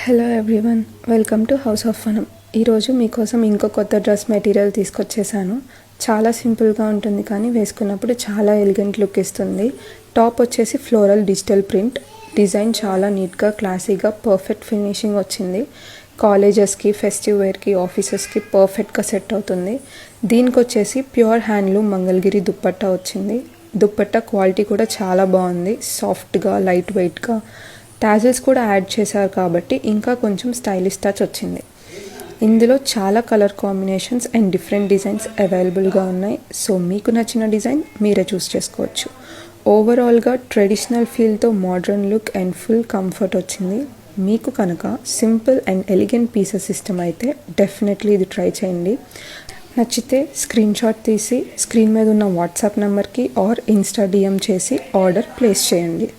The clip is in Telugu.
Hello everyone, welcome to house of ఫనం. ఈరోజు మీకోసం ఇంకో కొత్త డ్రెస్ మెటీరియల్ తీసుకొచ్చేసాను. చాలా సింపుల్గా ఉంటుంది, కానీ వేసుకున్నప్పుడు చాలా ఎలిగెంట్ లుక్ ఇస్తుంది. టాప్ వచ్చేసి ఫ్లోరల్ డిజిటల్ ప్రింట్. డిజైన్ చాలా నీట్గా, క్లాసీగా, పర్ఫెక్ట్ ఫినిషింగ్ వచ్చింది. కాలేజెస్కి, ఫెస్టివ్ వేర్కి, ఆఫీసెస్కి పర్ఫెక్ట్గా సెట్ అవుతుంది. దీనికి వచ్చేసి ప్యూర్ హ్యాండ్లూమ్ మంగళగిరి దుప్పట్టా వచ్చింది. దుప్పట్టా క్వాలిటీ కూడా చాలా బాగుంది. సాఫ్ట్గా, లైట్ వెయిట్గా, టాజిల్స్ కూడా యాడ్ చేశారు కాబట్టి ఇంకా కొంచెం స్టైలిష్ టచ్ వచ్చింది. ఇందులో చాలా colour combinations and different designs అవైలబుల్గా ఉన్నాయి. సో మీకు నచ్చిన డిజైన్ మీరే చూస్ చేసుకోవచ్చు. ఓవరాల్గా ట్రెడిషనల్ ఫీల్తో modern look and full comfort వచ్చింది. మీకు కనుక సింపుల్ అండ్ ఎలిగెంట్ పీసెస్ ఇష్టం అయితే డెఫినెట్లీ ఇది ట్రై చేయండి. నచ్చితే స్క్రీన్ షాట్ తీసి స్క్రీన్ మీద ఉన్న వాట్సాప్ నెంబర్కి ఆర్ ఇన్స్టా డిఎం చేసి ఆర్డర్ ప్లేస్ చేయండి.